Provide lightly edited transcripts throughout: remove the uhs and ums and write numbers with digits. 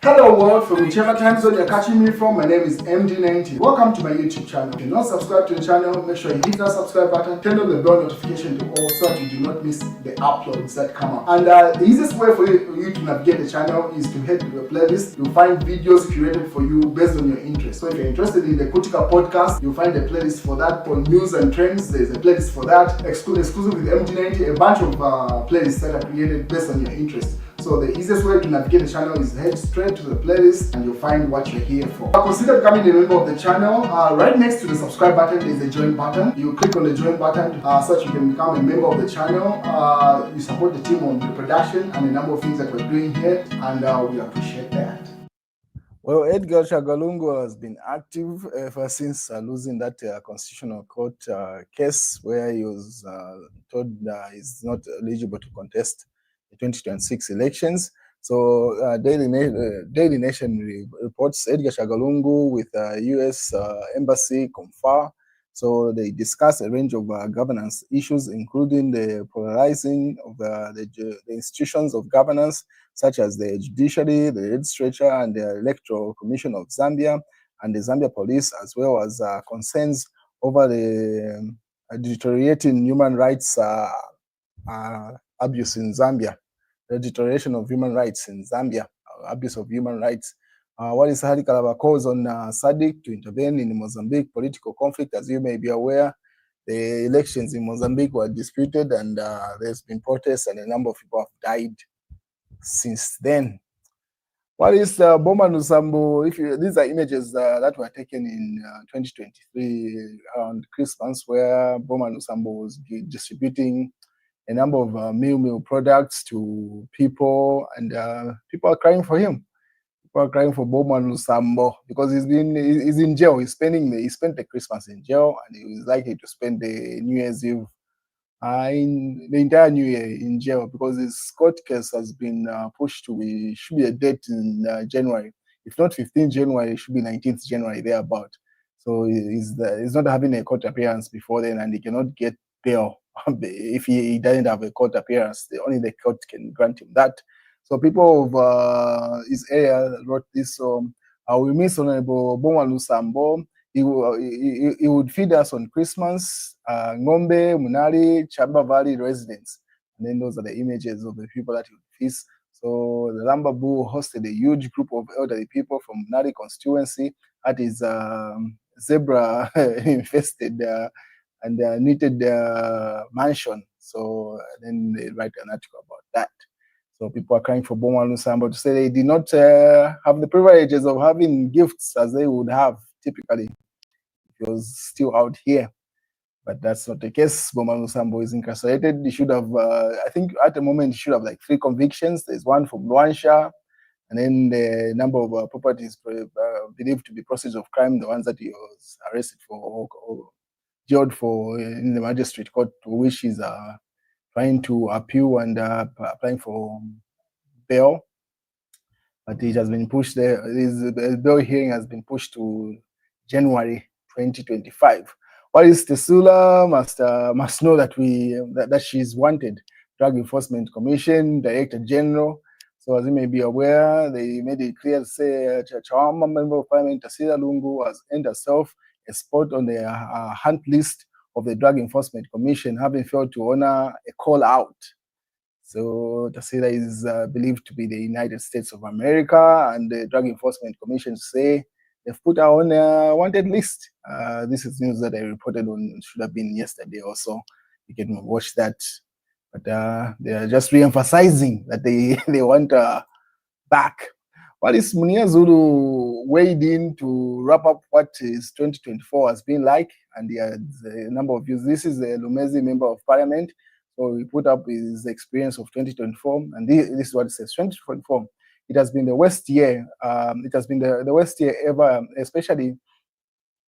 Hello world, from whichever time zone you're catching me from, my name is MD90. Welcome to my YouTube channel. If you're not subscribed to the channel, make sure you hit that subscribe button, turn on the bell notification to all so that you do not miss the uploads that come up. And the easiest way for you to navigate the channel is to head to the playlist. You'll find videos curated for you based on your interest. So if you're interested in the Kutika podcast, you'll find a playlist for that. For news and trends, there's a playlist for that. Exclusive with MD90, a bunch of playlists that are created based on your interest. So the easiest way to navigate the channel is head straight to the playlist and you'll find what you're here for. Consider becoming a member of the channel. Right next to the subscribe button is a join button. You click on the join button so that you can become a member of the channel. You support the team on the production and a number of things that we're doing here, and we appreciate that. Well, Edgar Tasila Lungu has been active ever since losing that constitutional court case where he was told he's not eligible to contest the 2026 elections. So Daily Nation reports Edgar Tasila Lungu with U.S. Embassy confer. So they discuss a range of governance issues, including the polarizing of the institutions of governance, such as the judiciary, the legislature, and the electoral commission of Zambia, and the Zambia police, as well as concerns over the deteriorating human rights abuse in Zambia, the deterioration of human rights in Zambia, abuse of human rights. What is Hari Kalaba calls on SADC to intervene in the Mozambique political conflict. As you may be aware, the elections in Mozambique were disputed, and there's been protests, and a number of people have died since then. What is Bowman Lusambo? These are images that were taken in 2023 around Christmas, where Bowman Lusambo was distributing a number of meal products to people, and people are crying for him. People are crying for Bowman Lusambo because he's in jail. He spent the Christmas in jail, and he was likely to spend the New Year's Eve in the entire New Year in jail because his court case has been pushed to should be a date in January. If not 15th January, it should be 19th January, thereabout. So he's not having a court appearance before then, and he cannot get bail if he doesn't have a court appearance. Only the court can grant him that. So people of his area wrote this. We miss Honorable Bowman Lusambo. He would feed us on Christmas, Ngombe, Munali, Chagwa Valley residents. And then those are the images of the people that he would feast. So the Lambabu hosted a huge group of elderly people from Munali constituency at his zebra infested and knitted mansion. So then they write an article about that. So people are crying for Bowman Lusambo to say they did not have the privileges of having gifts as they would have typically if he was still out here. But that's not the case. Bowman Lusambo is incarcerated. He should have, I think at the moment, he should have like 3 convictions. There's one from Luansha, and then the number of properties believed to be proceeds of crime, the ones that he was arrested for or jailed for in the magistrate court, which he's trying to appeal and applying for bail. But it has been pushed there. The bail hearing has been pushed to January 2025. What is Tasila must know that that she's wanted. Drug Enforcement Commission, Director General. So as you may be aware, they made it clear to say Chagwa Member of Parliament Tasila Lungu has earned herself a spot on the hunt list of the Drug Enforcement Commission, having failed to honor a call out. So Tasila is believed to be the United States of America, and the Drug Enforcement Commission say they've put her on a wanted list. This is news that I reported on, should have been yesterday or so. You can watch that. But they are just re-emphasizing that they want her back. What is Munia Zulu weighed in to wrap up what his 2024 has been like? And he has a number of views. This is the Lumezi Member of Parliament. So he put up his experience of 2024. And this is what it says, 2024. It has been the worst year. It has been the worst year ever, especially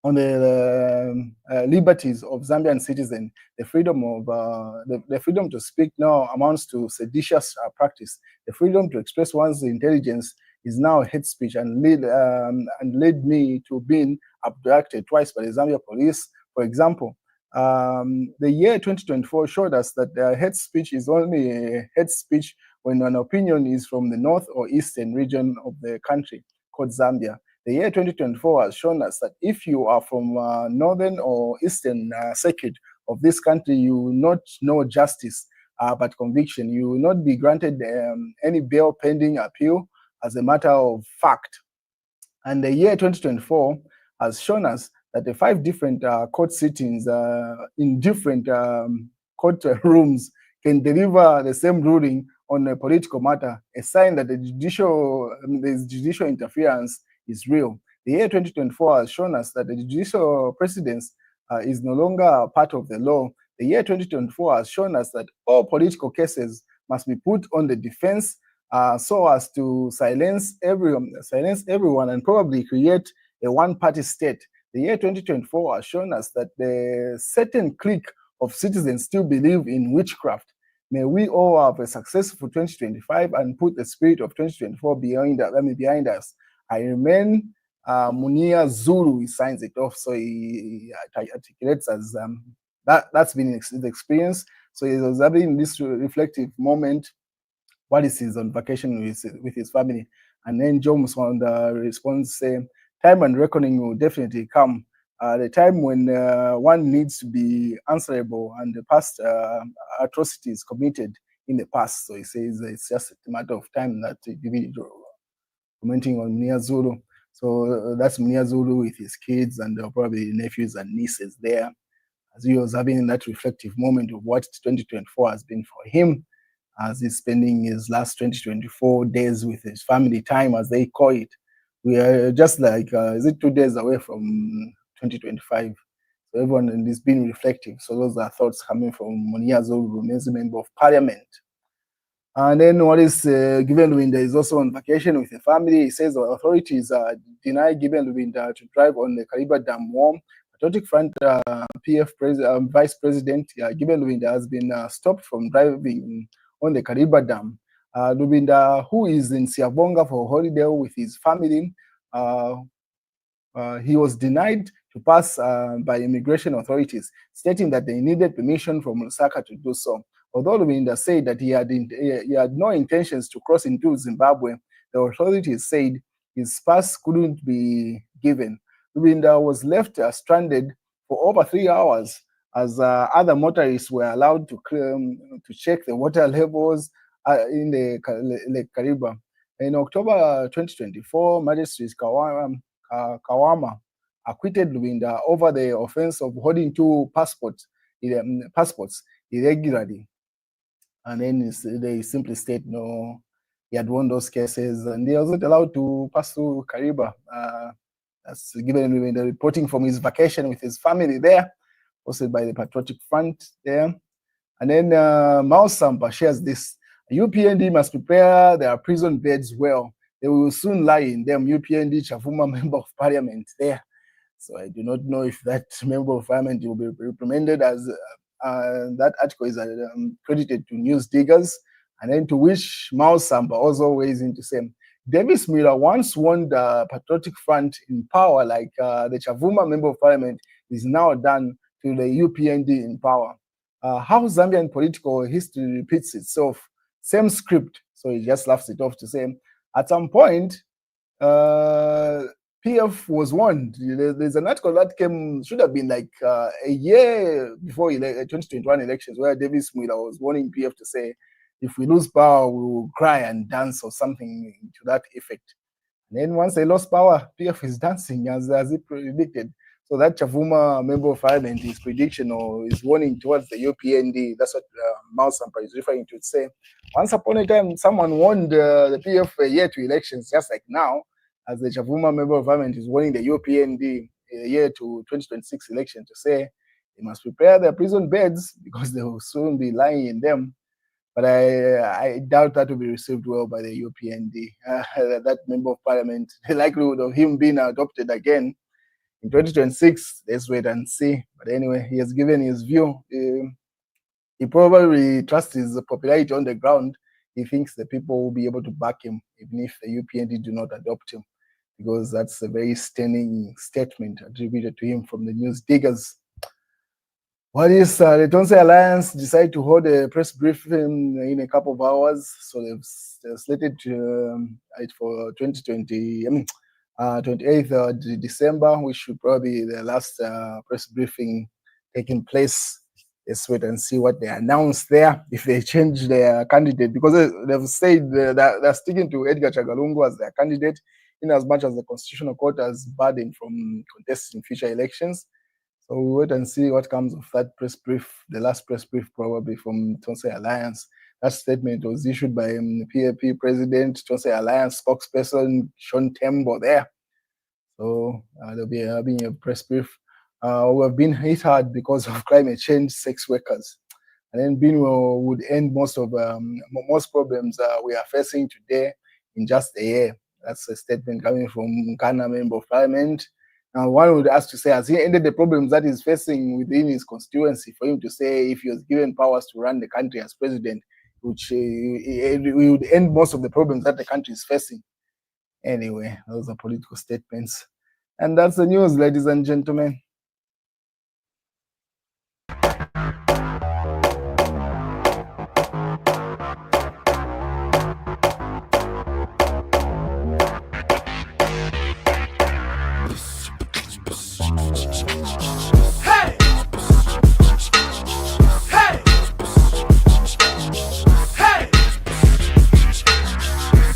on the liberties of Zambian citizens. The freedom of the freedom to speak now amounts to seditious practice. The freedom to express one's intelligence is now hate speech, and led me to being abducted twice by the Zambia police. For example, the year 2024 showed us that hate speech is only hate speech when an opinion is from the north or eastern region of the country, called Zambia. The year 2024 has shown us that if you are from northern or eastern circuit of this country, you will not know justice but conviction. You will not be granted any bail pending appeal as a matter of fact. And the year 2024 has shown us that the 5 different court sittings in different court rooms can deliver the same ruling on a political matter, a sign that the judicial interference is real. The year 2024 has shown us that the judicial precedence is no longer part of the law. The year 2024 has shown us that all political cases must be put on the defense so as to silence everyone and probably create a one-party state. The year 2024 has shown us that the certain clique of citizens still believe in witchcraft. May we all have a successful 2025 and put the spirit of 2024 behind us. I remain Munia Zulu. He signs it off, so he articulates as that's been his experience. So he was having this reflective moment while he's on vacation with his family. And then Jones on the response saying, time and reckoning will definitely come. The time when one needs to be answerable and the past atrocities committed in the past. So he says it's just a matter of time that commenting on Munia Zulu. So that's Munia Zulu with his kids and probably nephews and nieces there, as he was having that reflective moment of what 2024 has been for him, as he's spending his last 2024 days with his family time, as they call it. We are just like, is it 2 days away from 2025? So everyone is being reflective. So those are thoughts coming from Munia Zulu, who's a member of parliament. And then what is Given Lubinda is also on vacation with the family. He says the authorities deny Given Lubinda to drive on the Kariba Dam Wharf. Patriotic Front PF Vice President Given Lubinda has been stopped from driving on the Kariba Dam. Lubinda, who is in Siavonga for holiday with his family, he was denied to pass by immigration authorities, stating that they needed permission from Lusaka to do so. Although Lubinda said that he had no intentions to cross into Zimbabwe, the authorities said his pass couldn't be given. Lubinda was left stranded for over 3 hours as other motorists were allowed to check the water levels in the Lake Kariba. In October 2024, Magistrate Kawama acquitted Lubinda over the offense of holding 2 passports irregularly. And then they simply state no, he had won those cases and he wasn't allowed to pass through Kariba. That's Given Lubinda reporting from his vacation with his family there, posted by the Patriotic Front there. And then Mao Sampa shares this. UPND must prepare their prison beds well. They will soon lie in them. UPND Chavuma member of parliament there. So I do not know if that member of parliament will be reprimanded, as that article is credited to news diggers. And then to which Mao Sampa also weighs in to say, Davis Miller once won the Patriotic Front in power, like the Chavuma member of parliament is now done to the UPND in power. How Zambian political history repeats itself, same script. So he just laughs it off to say, at some point, PF was warned. There's an article that should have been like a year before 2021 elections, where Davis Miller was warning PF to say, if we lose power, we will cry and dance or something to that effect. And then once they lost power, PF is dancing as he predicted. So that Chavuma member of parliament, his prediction or his warning towards the UPND, that's what Mao Sampa is referring to. Say, once upon a time, someone warned the PF a year to elections, just like now, as the Chavuma member of parliament is warning the UPND a year to 2026 election to say they must prepare their prison beds because they will soon be lying in them. But I doubt that will be received well by the UPND. That member of parliament, the likelihood of him being adopted again in 2026, let's wait and see. But anyway, he has given his view. He probably trusts his popularity on the ground. He thinks the people will be able to back him, even if the UPND do not adopt him, because that's a very stunning statement attributed to him from the news diggers. What is the Tonse Alliance decide to hold a press briefing in a couple of hours? So they've slated it for 2020, 28th December, which should probably be the last press briefing taking place. Let's wait and see what they announce there, if they change their candidate, because they've said that they're sticking to Edgar Chagwa as their candidate, in as much as the Constitutional Court has barred him from contesting future elections. So we'll wait and see what comes of that press brief, the last press brief probably from Tonse Alliance. That statement was issued by PAP President, Tonse Alliance spokesperson Sean Tembo there. So there'll be having a press brief. We have been hit hard because of climate change, sex workers. And then Binwo would end most problems we are facing today in just a year. That's a statement coming from Ghana Member of Parliament. Now, one would ask to say, has he ended the problems that he's facing within his constituency? For him to say, if he was given powers to run the country as president, which we would end most of the problems that the country is facing. Anyway, those are political statements. And that's the news, ladies and gentlemen.